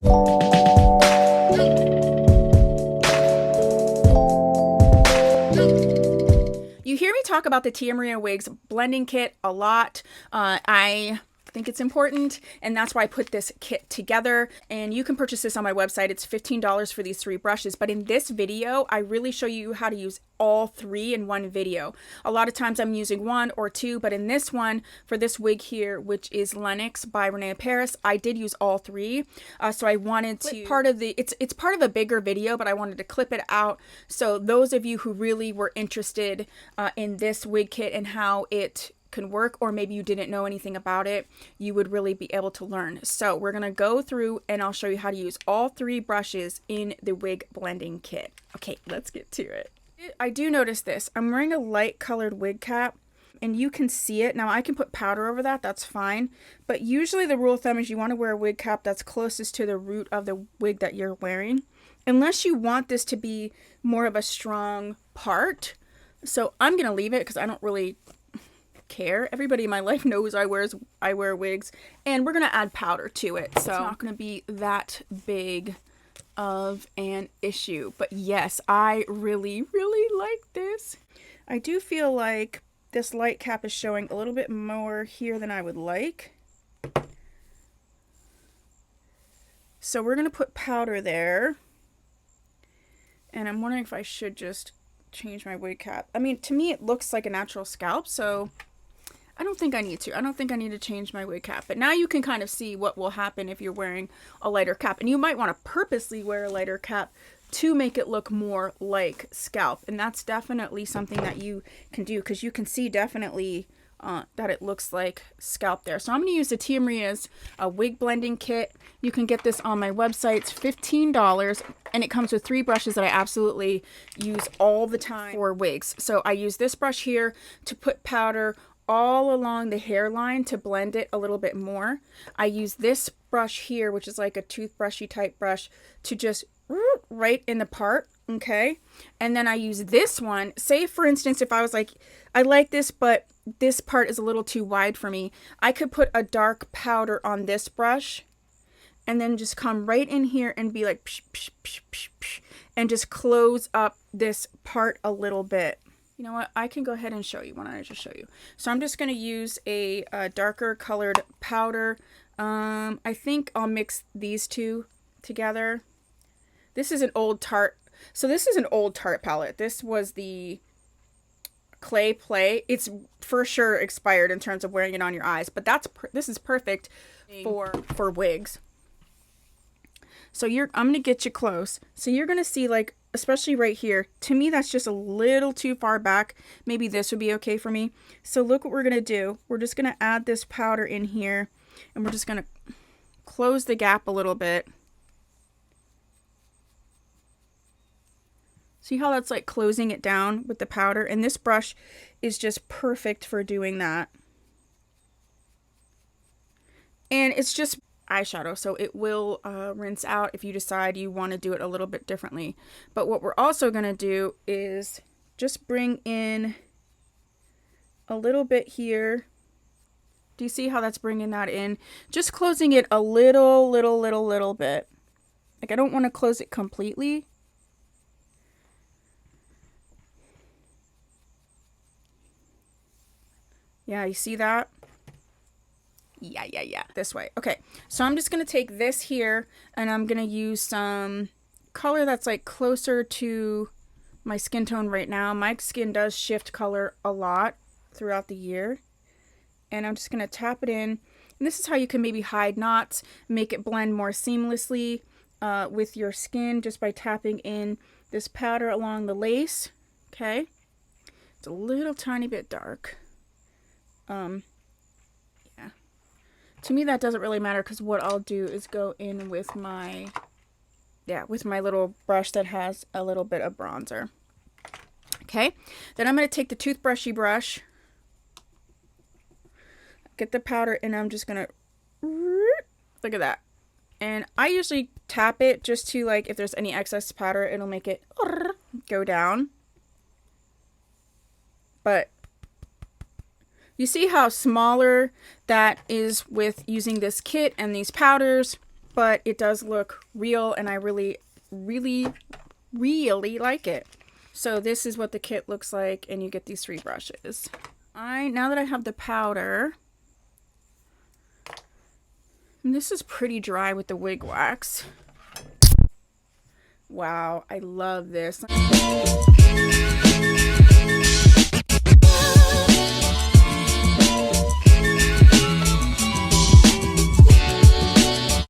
You hear me talk about the Tia Maria Wigs blending kit a lot. I think it's important, and that's why I put this kit together. And you can purchase this on my website. It's $15 for these 3 brushes. But in this video, I really show you how to use all 3 in one video. A lot of times I'm using 1 or 2, but in this one, for this wig here, which is Lennox by Renee Paris, I did use all 3. So I wanted to part of the it's part of a bigger video, but I wanted to clip it out. So those of you who really were interested in this wig kit and how it can work, or maybe you didn't know anything about it, you would really be able to learn. So we're gonna go through and I'll show you how to use all 3 brushes in the wig blending kit. Okay, let's get to it. I do notice this. I'm wearing a light colored wig cap and you can see it. Now I can put powder over that, that's fine. But usually the rule of thumb is you want to wear a wig cap that's closest to the root of the wig that you're wearing. Unless you want this to be more of a strong part. So I'm gonna leave it because I don't really care. Everybody in my life knows I wear wigs, and we're gonna add powder to it, so it's not gonna be that big of an issue. But yes, I really like this. I do feel like this light cap is showing a little bit more here than I would like, so we're gonna put powder there. And I'm wondering if I should just change my wig cap. I mean, to me it looks like a natural scalp, so I don't think I need to. I don't think I need to change my wig cap. But now you can kind of see what will happen if you're wearing a lighter cap. And you might want to purposely wear a lighter cap to make it look more like scalp. And that's definitely something that you can do, because you can see definitely that it looks like scalp there. So I'm going to use the Tia Maria's wig blending kit. You can get this on my website. It's $15, and it comes with 3 brushes that I absolutely use all the time for wigs. So I use this brush here to put powder all along the hairline to blend it a little bit more. I use this brush here, which is like a toothbrushy type brush, to just right in the part, okay? And then I use this one. Say for instance, if I was like, I like this, but this part is a little too wide for me, I could put a dark powder on this brush and then just come right in here and be like psh, psh, psh, psh, psh, and just close up this part a little bit. You know what? I can go ahead and show you. Why don't I just show you? So I'm just going to use a darker colored powder. I think I'll mix these 2 together. This is an old Tarte. So this is an old Tarte palette. This was the Clay Play. It's for sure expired in terms of wearing it on your eyes, but this is perfect for wigs. So I'm going to get you close. So you're going to see, like, especially right here, to me that's just a little too far back. Maybe this would be okay for me. So look what we're going to do. We're just going to add this powder in here, and we're just going to close the gap a little bit. See how that's like closing it down with the powder? And this brush is just perfect for doing that. And it's just eyeshadow, so it will rinse out if you decide you want to do it a little bit differently. But what we're also going to do is just bring in a little bit here. Do you see how that's bringing that in? Just closing it a little bit. Like, I don't want to close it completely. Yeah, you see that? Yeah. This way. Okay, so I'm just going to take this here, and I'm going to use some color that's like closer to my skin tone right now. My skin does shift color a lot throughout the year. And I'm just going to tap it in. And this is how you can maybe hide knots, make it blend more seamlessly with your skin, just by tapping in this powder along the lace. Okay, it's a little tiny bit dark. Yeah. To me that doesn't really matter, because what I'll do is go in with my little brush that has a little bit of bronzer. Okay, then I'm going to take the toothbrushy brush, get the powder, and I'm just going to look at that. And I usually tap it just to, like, if there's any excess powder, it'll make it go down. But you see how smaller that is with using this kit and these powders? but it does look real, and I really, really, really like it. So this is what the kit looks like, and you get these 3 brushes. Now that I have the powder, and this is pretty dry with the wig wax. Wow, I love this.